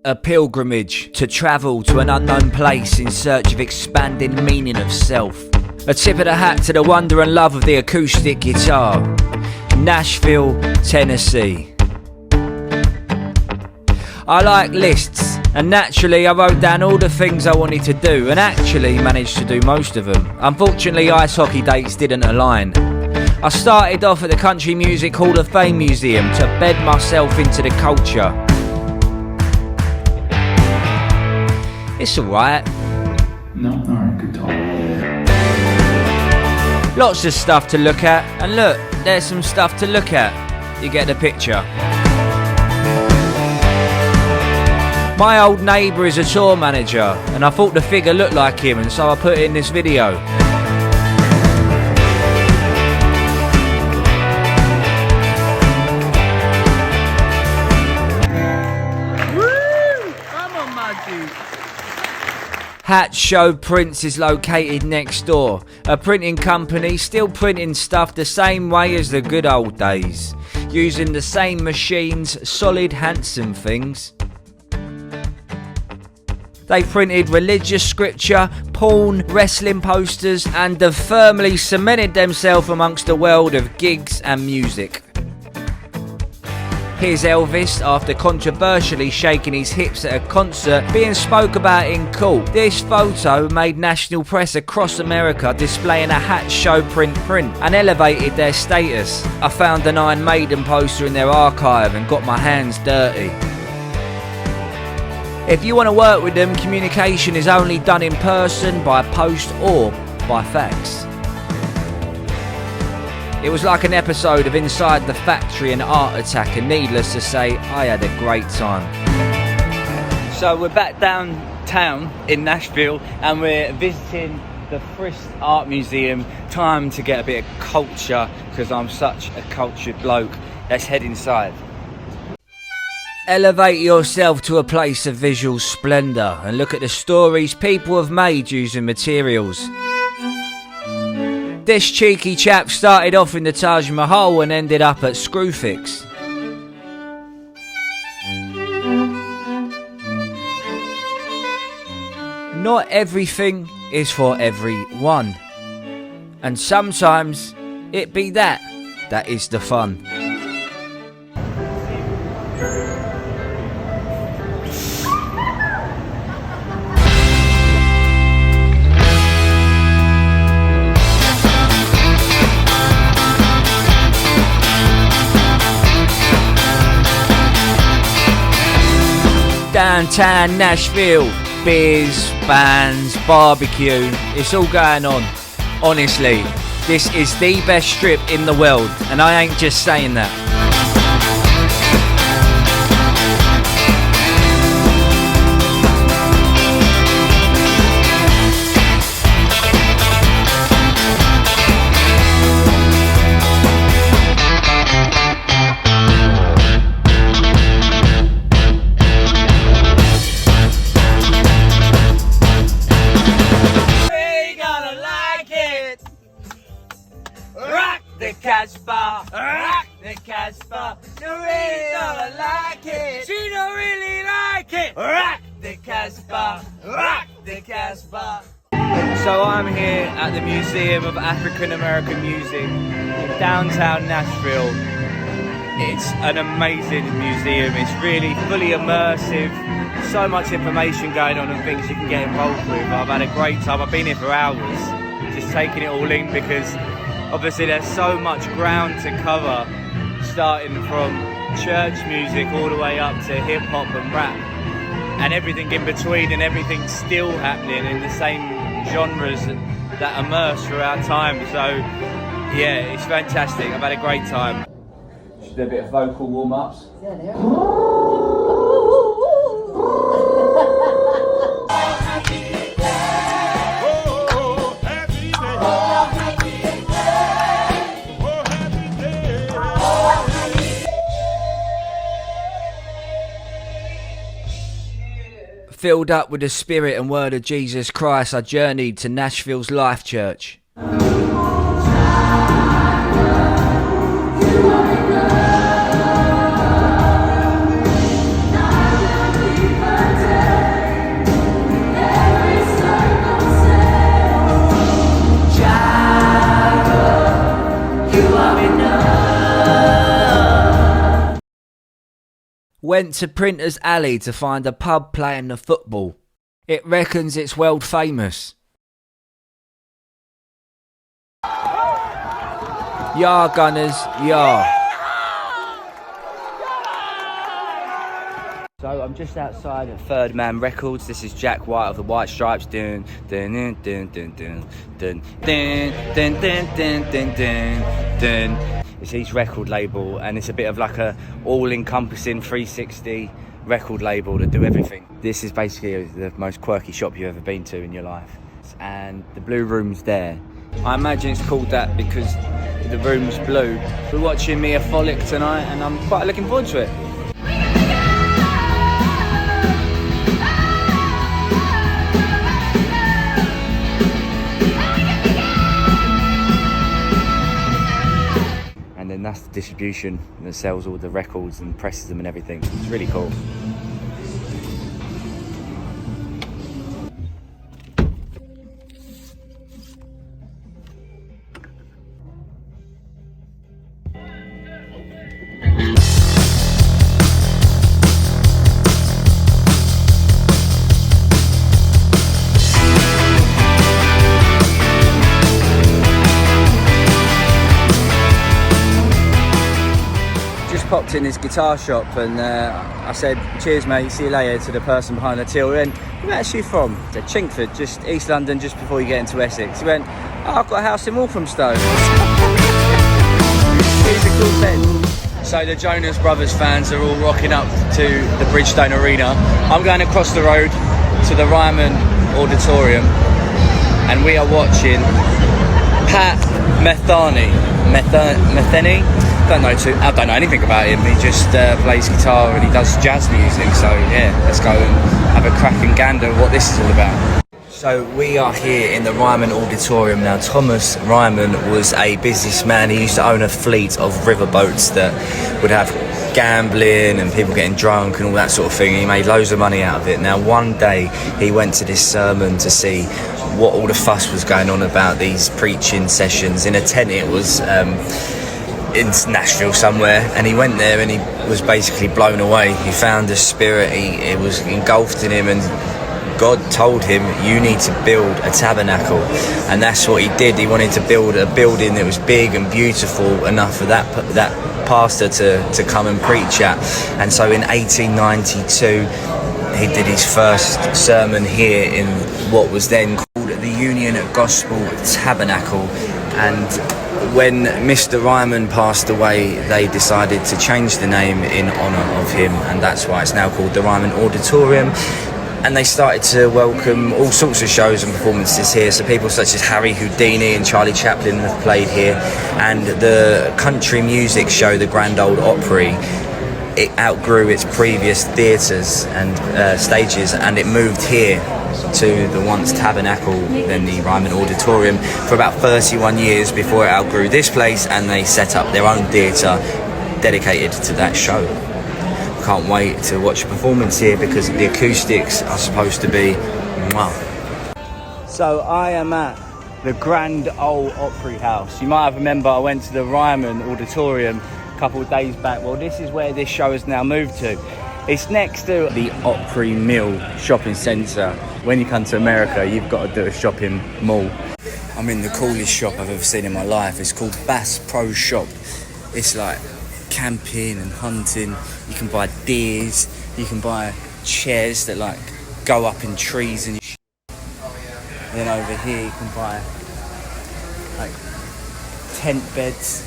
A pilgrimage to travel to an unknown place in search of expanding meaning of self. A tip of the hat to the wonder and love of the acoustic guitar. Nashville, Tennessee. I like lists, and naturally I wrote down all the things I wanted to do and actually managed to do most of them. Unfortunately, ice hockey dates didn't align. I started off at the Country Music Hall of Fame Museum to bed myself into the culture. It's alright. No? Alright, good talk. Lots of stuff to look at, and look, there's some stuff to look at. You get the picture. My old neighbour is a tour manager, and I thought the figure looked like him, and so I put it in this video. Hat Show Prints is located next door. A printing company still printing stuff the same way as the good old days. Using the same machines, solid, handsome things. They printed religious scripture, porn, wrestling posters, and have firmly cemented themselves amongst the world of gigs and music. Here's Elvis, after controversially shaking his hips at a concert, being spoke about in court. This photo made national press across America displaying a Hat Show print and elevated their status. I found an Iron Maiden poster in their archive and got my hands dirty. If you want to work with them, communication is only done in person, by post or by fax. It was like an episode of Inside the Factory and Art Attack, and needless to say, I had a great time. So we're back downtown in Nashville and we're visiting the Frist Art Museum. Time to get a bit of culture because I'm such a cultured bloke. Let's head inside. Elevate yourself to a place of visual splendour and look at the stories people have made using materials. This cheeky chap started off in the Taj Mahal and ended up at Screwfix. Not everything is for everyone. And sometimes it be that is the fun. Downtown Nashville, beers, bands, barbecue, it's all going on. Honestly, this is the best strip in the world, and I ain't just saying that. Rock the Casbah. You really don't like it. She don't really like it. Rock the Casbah. Rock the Casbah. So I'm here at the Museum of African American Music in downtown Nashville. It's an amazing museum. It's really fully immersive. So much information going on and things you can get involved with. I've had a great time. I've been here for hours, just taking it all in because obviously there's so much ground to cover, starting from church music all the way up to hip hop and rap and everything in between, and everything still happening in the same genres that immerse throughout time. So yeah, it's fantastic. I've had a great time. Should do a bit of vocal warm-ups. Yeah, there. Filled up with the spirit and word of Jesus Christ, I journeyed to Nashville's Life Church. Went to Printer's Alley to find a pub playing the football. It reckons it's world famous. Yah, Gunners, yah. So I'm just outside at Third Man Records. This is Jack White of the White Stripes. Dun dun dun dun dun dun dun dun dun dun dun dun dun. It's his record label, and it's a bit of like a all-encompassing 360 record label that do everything. This is basically the most quirky shop you've ever been to in your life, and the blue room's there. I imagine it's called that because the room's blue. We're watching Mia Follick tonight, and I'm quite looking forward to it. And that's the distribution that sells all the records and presses them and everything. It's really cool. Popped in his guitar shop, and I said, cheers mate, see you later, to the person behind the till. He went, where are you from? I said, Chingford, just East London, just before you get into Essex. He went, oh, I've got a house in Walthamstow. He's a cool friend. So the Jonas Brothers fans are all rocking up to the Bridgestone Arena. I'm going across the road to the Ryman Auditorium, and we are watching Pat Metheny. I don't know anything about him. He just plays guitar and he does jazz music. So yeah, let's go and have a cracking gander at what this is all about. So we are here in the Ryman Auditorium now. Thomas Ryman was a businessman. He used to own a fleet of riverboats that would have gambling and people getting drunk and all that sort of thing. He made loads of money out of it. Now one day he went to this sermon to see what all the fuss was going on about these preaching sessions in a tent. It was in Nashville somewhere, and he went there and he was basically blown away. He found a spirit, it was engulfed in him, and God told him, you need to build a tabernacle. And that's what he did. He wanted to build a building that was big and beautiful enough for that pastor to come and preach at. And so in 1892 he did his first sermon here in what was then called the Union Gospel Tabernacle. And when Mr. Ryman passed away, they decided to change the name in honour of him, and that's why it's now called the Ryman Auditorium. And they started to welcome all sorts of shows and performances here. So people such as Harry Houdini and Charlie Chaplin have played here. And the country music show, the Grand Ole Opry, it outgrew its previous theatres and stages, and it moved here to the once Tabernacle, then the Ryman Auditorium, for about 31 years before it outgrew this place, and they set up their own theatre dedicated to that show. Can't wait to watch a performance here because the acoustics are supposed to be mwah. So I am at the Grand Ole Opry house. You might have remember I went to the Ryman Auditorium a couple of days back. Well, this is where this show has now moved to. It's next to the Opry Mill shopping centre. When you come to America, you've got to do a shopping mall. I'm in the coolest shop I've ever seen in my life. It's called Bass Pro Shop. It's like camping and hunting. You can buy deers, you can buy chairs that like go up in trees and shit. Then over here you can buy like tent beds,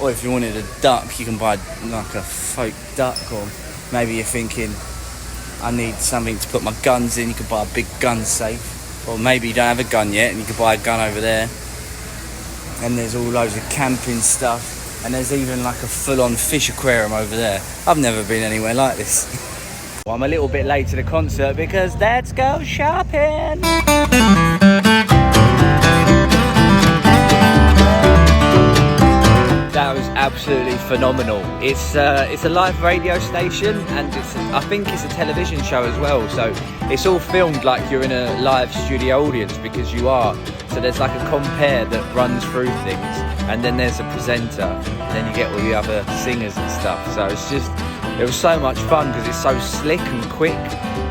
or if you wanted a duck you can buy like a fake duck, or maybe you're thinking I need something to put my guns in, you could buy a big gun safe, or maybe you don't have a gun yet and you could buy a gun over there. And there's all loads of camping stuff. And there's even like a full-on fish aquarium over there. I've never been anywhere like this. Well, I'm a little bit late to the concert because let's go shopping. That was absolutely phenomenal. It's a live radio station, and I think it's a television show as well. So it's all filmed like you're in a live studio audience, because you are. So there's like a compere that runs through things, and then there's a presenter, and then you get all the other singers and stuff. So it's just It was so much fun because it's so slick and quick.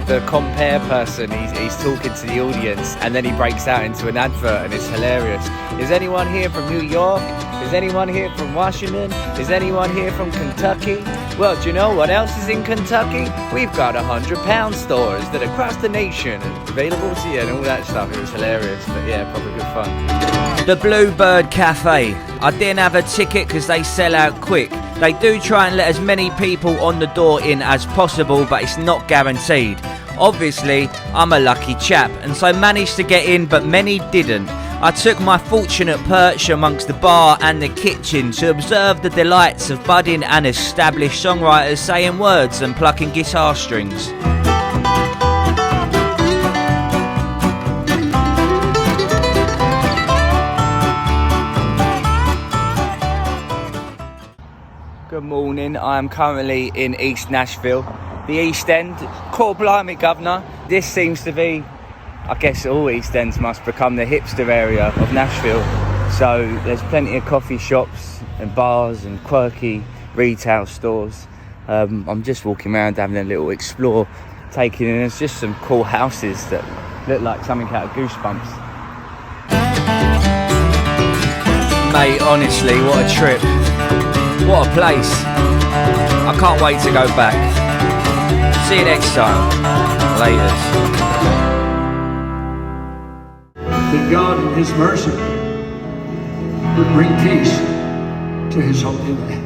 The compare person, he's talking to the audience and then he breaks out into an advert and it's hilarious. Is anyone here from New York? Is anyone here from Washington? Is anyone here from Kentucky? Well, do you know what else is in Kentucky? We've got 100-pound stores that are across the nation and available to you and all that stuff. It was hilarious, but yeah, probably good fun. The Bluebird Café. I didn't have a ticket because they sell out quick. They do try and let as many people on the door in as possible, but it's not guaranteed. Obviously, I'm a lucky chap, and so managed to get in, but many didn't. I took my fortunate perch amongst the bar and the kitchen to observe the delights of budding and established songwriters saying words and plucking guitar strings. Good morning, I am currently in East Nashville, the East End. Court blimey, governor. This seems to be, I guess all East Ends must become the hipster area of Nashville. So there's plenty of coffee shops and bars and quirky retail stores. I'm just walking around having a little explore, taking in, there's just some cool houses that look like something out of Goosebumps. Mate, honestly, what a trip. What a place. I can't wait to go back. See you next time. Laters. That God in His mercy would bring peace to His holy land.